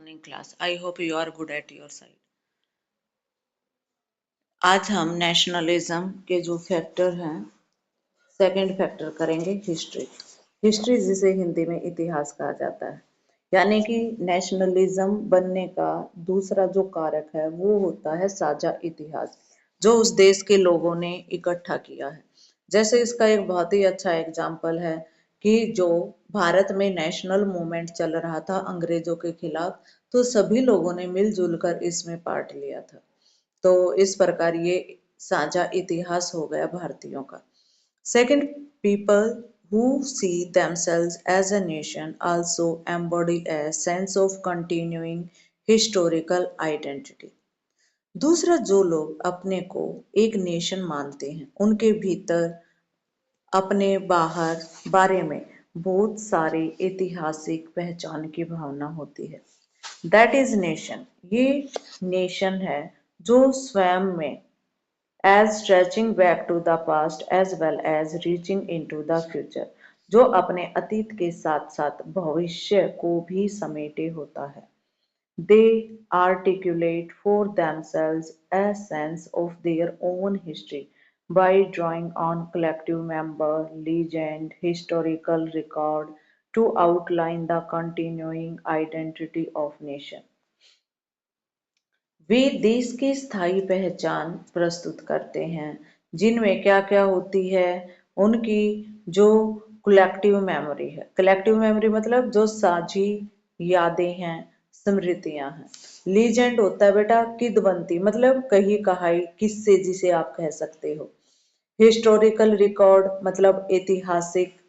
Morning class. I hope you are good at your side. आज हम nationalism के जो फैक्टर हैं, सेकंड फैक्टर करेंगे हिस्ट्री। हिस्ट्री जिसे हिंदी में इतिहास कहा जाता है, यानी कि नेशनलिज्म बनने का दूसरा जो कारक है वो होता है साझा इतिहास, जो उस देश के लोगों ने इकट्ठा किया है। जैसे इसका एक बहुत ही अच्छा एग्जाम्पल है कि जो भारत में नेशनल मूवमेंट चल रहा था अंग्रेजों के खिलाफ, तो सभी लोगों ने मिलजुल कर इसमें पार्ट लिया था। तो इस प्रकार ये साझा इतिहास हो गया भारतीयों का। Second, people who see themselves as a nation also embody a sense of continuing historical identity. दूसरा, जो लोग अपने को एक नेशन मानते हैं, उनके भीतर अपने बाहर बारे में बहुत सारी ऐतिहासिक पहचान की भावना होती है। That is nation. ये नेशन है जो स्वयं में as stretching back to the past as well as reaching into the future, जो अपने अतीत के साथ साथ भविष्य को भी समेटे होता है। They articulate for themselves a sense of their own history by drawing on collective member, legend, historical record to outline the continuing identity of nation. वे देश की स्थायी पहचान प्रस्तुत करते हैं, जिनमें क्या क्या होती है, उनकी जो कलेक्टिव मेमोरी है। कलेक्टिव मेमोरी मतलब जो साझी यादें हैं, स्मृतियां हैं। लीजेंड होता है बेटा किदवंती, मतलब कही कहाई, किस्से जिसे आप कह सकते हो। हिस्टोरिकल रिकॉर्ड मतलब ऐतिहासिक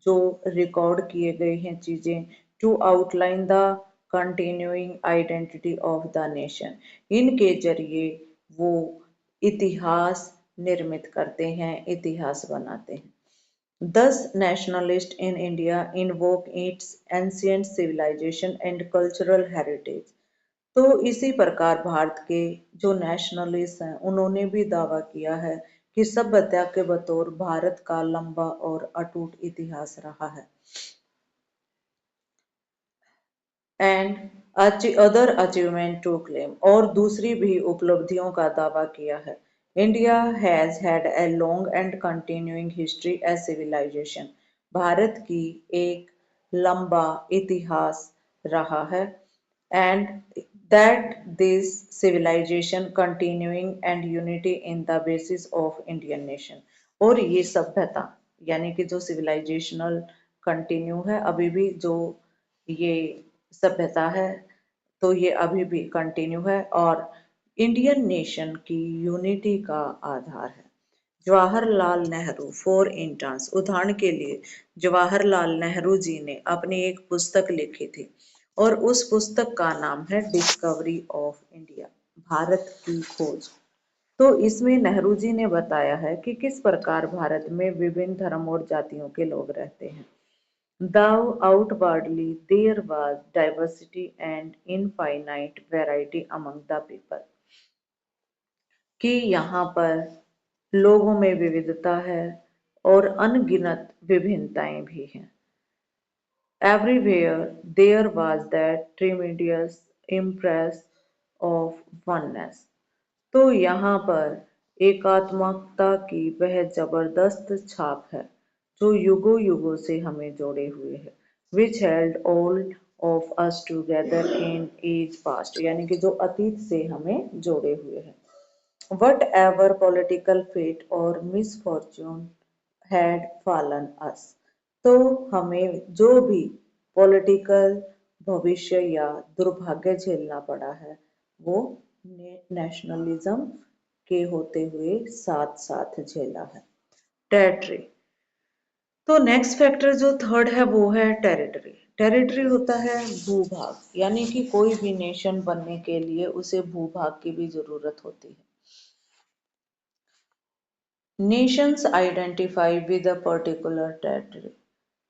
जो रिकॉर्ड किए गए हैं चीजें। To outline the continuing identity of the nation, इनके जरिए वो इतिहास निर्मित करते हैं, इतिहास बनाते हैं। Thus, nationalists in India invoke its ancient civilization and cultural heritage. तो इसी प्रकार भारत के जो नेशनलिस्ट हैं उन्होंने भी दावा किया है कि सभ्यता के बतौर भारत का लंबा और अटूट इतिहास रहा है। And other achievement to claim, और दूसरी भी उपलब्धियों का दावा किया है। India has had a long and continuing history as civilization, Bharat की एक लंबा इतिहास रहा है। And that this civilization continuing and unity in the basis of Indian nation, और ये सभ्यता यानी कि जो सिविलाइजेशनल कंटिन्यू है, अभी भी जो ये सभ्यता है, तो ये अभी भी कंटिन्यू है और इंडियन नेशन की यूनिटी का आधार है। जवाहरलाल नेहरू फॉर इंस्टेंस, उदाहरण के लिए जवाहरलाल नेहरू जी ने अपनी एक पुस्तक लिखी थी और उस पुस्तक का नाम है डिस्कवरी ऑफ इंडिया, भारत की खोज। तो इसमें नेहरू जी ने बताया है कि किस प्रकार भारत में विभिन्न धर्म और जातियों के लोग रहते हैं। Though outwardly there was diversity and infinite variety among the people, कि यहाँ पर लोगों में विविधता है और अनगिनत विभिन्नताएं भी हैं। Everywhere there was that tremendous impress of oneness. तो यहाँ पर एकात्मकता की वह जबरदस्त छाप है जो युगों युगों से हमें जोड़े हुए है। Which held all of us together in as past, यानी कि जो अतीत से हमें जोड़े हुए है। वट एवर पॉलिटिकल फेट और मिसफॉर्च्यून हैड फॉलन अस, तो हमें जो भी पॉलिटिकल भविष्य या दुर्भाग्य झेलना पड़ा है वो नेशनलिज्म के होते हुए साथ साथ झेला है। टेरिटरी, तो नेक्स्ट फैक्टर जो थर्ड है वो है टेरिटरी। टेरिटरी होता है भूभाग, यानी कि कोई भी नेशन बनने के लिए उसे भूभाग की भी जरूरत होती है। Nations identify with a particular territory,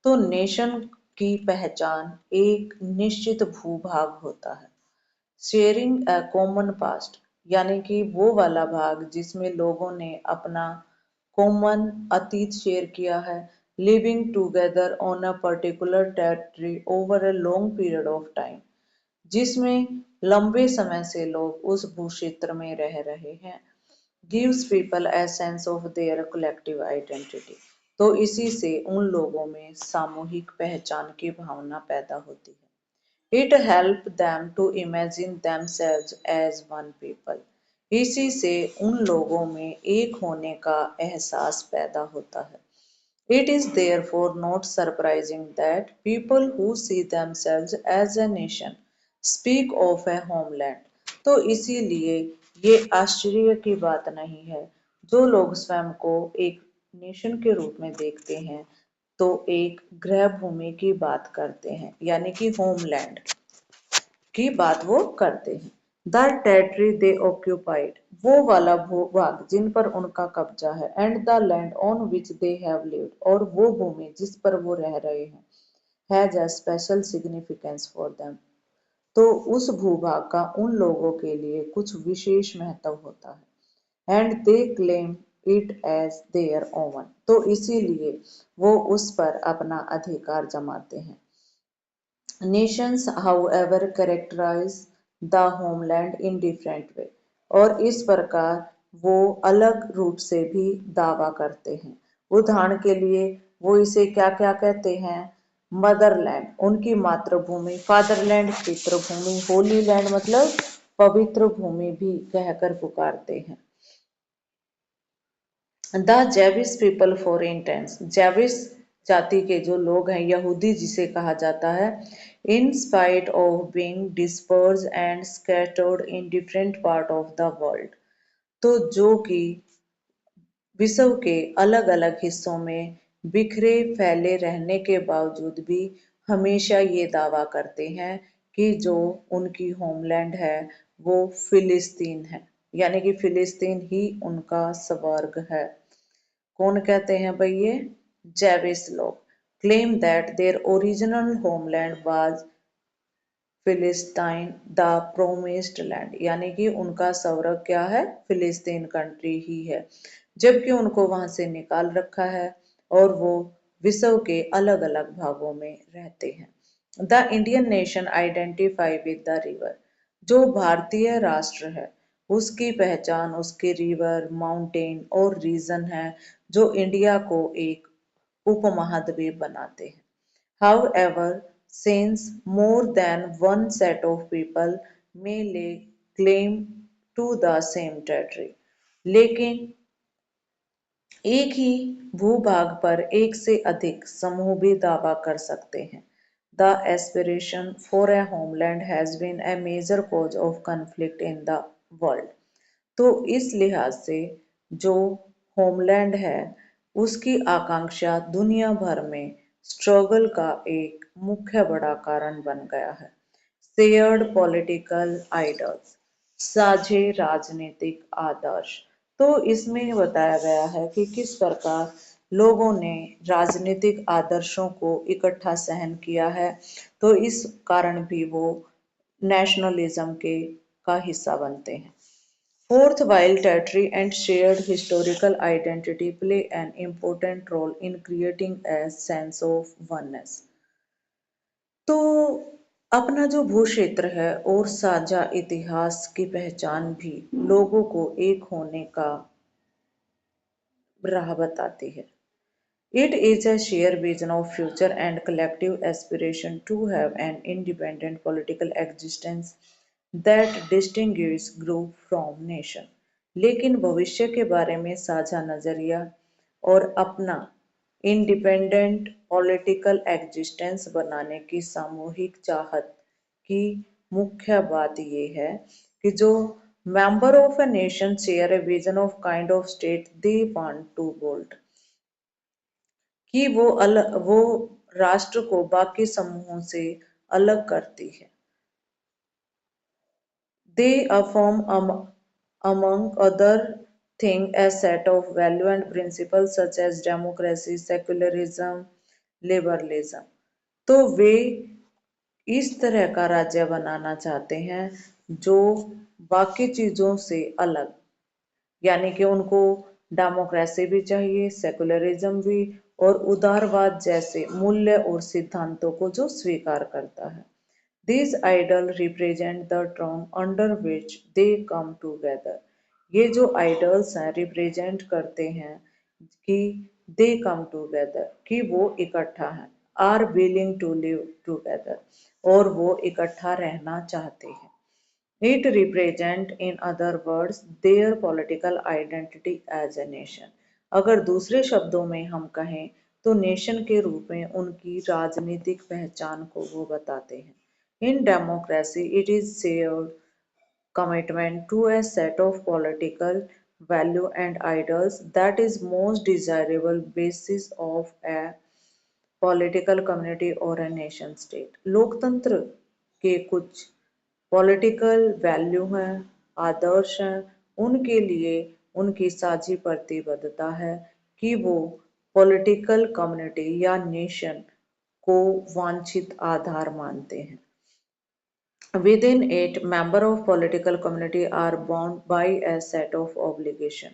तो नेशन की पहचान एक निश्चित भूभाग होता है। शेयरिंग अ कॉमन पास्ट, यानी कि वो वाला भाग जिसमें लोगों ने अपना कॉमन अतीत शेयर किया है। Living together on a particular territory over a long period of time, जिसमें लंबे समय से लोग उस भूक्षेत्र में रह रहे हैं, gives people a sense of their collective identity। तो इसी से उन लोगों में सामूहिक पहचान की भावना पैदा होती है। It help them to imagine themselves as one people। इसी से उन लोगों में एक होने का एहसास पैदा होता है। It is therefore not surprising that people who see themselves as a nation speak of a homeland। तो इसीलिए ये आश्चर्य की बात नहीं है, जो लोग स्वयं को एक नेशन के रूप में देखते हैं तो एक गृह भूमि की बात करते हैं, यानी कि होमलैंड की बात वो करते हैं। द टेरिटरी दे ऑक्यूपाइड, वो वाला भूभाग जिन पर उनका कब्जा है, and the land on which they have lived, और वो भूमि जिस पर वो रह रहे हैं, has a special significance for them. तो उस भूभाग का उन लोगों के लिए कुछ विशेष महत्व होता है। And they claim it as their own, तो इसीलिए वो उस पर अपना अधिकार जमाते हैं। Nations, however, characterize the homeland in different way, और इस प्रकार वो अलग रूप से भी दावा करते हैं। उदाहरण के लिए वो इसे क्या क्या कहते हैं? मदरलैंड उनकी मातृभूमि, फादरलैंड पितृभूमि, होली लैंड मतलब पवित्र भूमि भी कहकर पुकारते हैं। The Jewish people for intense, Jewish जाति के जो लोग हैं, यहूदी जिसे कहा जाता है, in spite of being disperse and scattered in different part of the world, तो जो कि विश्व के अलग अलग हिस्सों में बिखरे फैले रहने के बावजूद भी हमेशा ये दावा करते हैं कि जो उनकी होमलैंड है वो फिलिस्तीन है, यानी कि फिलिस्तीन ही उनका स्वर्ग है। कौन कहते हैं भाई ये? जेविश लोग। Claim that their original homeland was फिलिस्तीन द प्रोमिस्ड लैंड, यानी कि उनका स्वर्ग क्या है? फिलिस्तीन कंट्री ही है, जबकि उनको वहां से निकाल रखा है और वो विश्व के अलग अलग भागों में रहते हैं। The Indian nation identify with the river, जो भारतीय राष्ट्र है उसकी पहचान उसके रिवर, माउंटेन और रीजन है, जो इंडिया को एक उपमहाद्वीप बनाते हैं। However, since more than one set of people may lay claim to the same territory, लेकिन एक ही भूभाग पर एक से अधिक समूह भी दावा कर सकते हैं। The aspiration for a homeland has been a major cause of conflict in the world। तो इस लिहाज से जो होमलैंड है उसकी आकांक्षा दुनिया भर में स्ट्रगल का एक मुख्य बड़ा कारण बन गया है। शेयर्ड पॉलिटिकल आइडल्स, साझे राजनीतिक आदर्श, तो इसमें बताया गया है कि किस प्रकार लोगों ने राजनीतिक आदर्शों को इकट्ठा सहन किया है, तो इस कारण भी वो नेशनलिज्म के का हिस्सा बनते हैं। Fourth, while territory and shared historical identity play an important role in creating a sense of oneness, तो अपना जो भू क्षेत्र है और साझा इतिहास की पहचान भी लोगों को एक होने का राह बताती है। It is a shared vision of future and collective aspiration to have an independent political existence that distinguishes group from nation। लेकिन भविष्य के बारे में साझा नजरिया और अपना इंडिपेंडेंट पॉलिटिकल एग्जिस्टेंस बनाने की सामूहिक चाहत की मुख्य बात यह है कि जो member of a nation share a vision of kind of state they want to build, कि वो राष्ट्र को बाकी समूहों से अलग करती है। They affirm among other things a set of values and principles such as democracy, secularism, liberalism। तो वे इस तरह का राज्य बनाना चाहते हैं जो बाकी चीजों से अलग, यानी कि उनको डेमोक्रेसी भी चाहिए, सेकुलरिज्म भी, और उदारवाद जैसे मूल्य और सिद्धांतों को जो स्वीकार करता है। These idols represent the term under which they come together. ये जो idols हैं represent करते हैं कि they come together, कि वो इकट्ठा हैं, are willing to live together, और वो इकट्ठा रहना चाहते हैं. It represent, in other words, their political identity as a nation. अगर दूसरे शब्दों में हम कहें तो नेशन के रूप में उनकी राजनीतिक पहचान को वो बताते हैं. In democracy, it is shared commitment to a set of political value and ideals that is most desirable basis of a political community or a nation state. लोकतंत्र के कुछ पॉलिटिकल वैल्यू हैं, आदर्श हैं, उनके लिए उनकी साझी प्रतिबद्धता है कि वो पॉलिटिकल कम्युनिटी या नेशन को वांछित आधार मानते हैं. Within it, members of political community are bound by a set of obligation.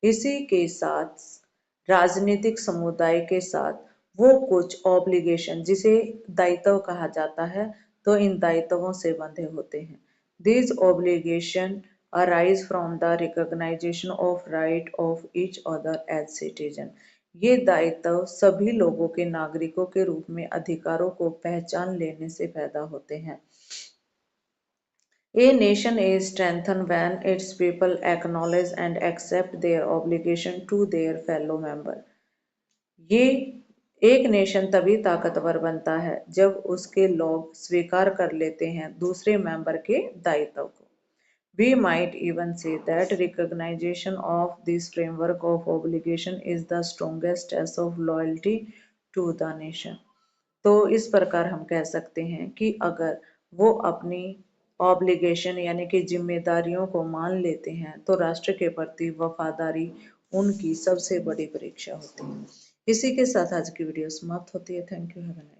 इसी के साथ राजनीतिक समुदाय के साथ वो कुछ ऑब्लिगेशन जिसे दायित्व कहा जाता है तो इन दायित्वों से बंधे होते हैं. These obligation arise from the recognition of right of each other as citizen. ये दायित्व सभी लोगों के नागरिकों के रूप में अधिकारों को पहचान लेने से पैदा होते हैं. A nation is strengthened when its people acknowledge and accept their obligation to their fellow member. ये एक नेशन तभी ताकतवर बनता है जब उसके लोग स्वीकार कर लेते हैं दूसरे मेंबर के दायित्व को. We might even say that recognition of this framework of obligation is the strongest test of loyalty to the nation. तो इस प्रकार हम कह सकते हैं कि अगर वो अपनी ऑब्लिगेशन यानी कि जिम्मेदारियों को मान लेते हैं तो राष्ट्र के प्रति वफादारी उनकी सबसे बड़ी परीक्षा होती है. इसी के साथ आज की वीडियो समाप्त होती है. Thank you. Have a nice day.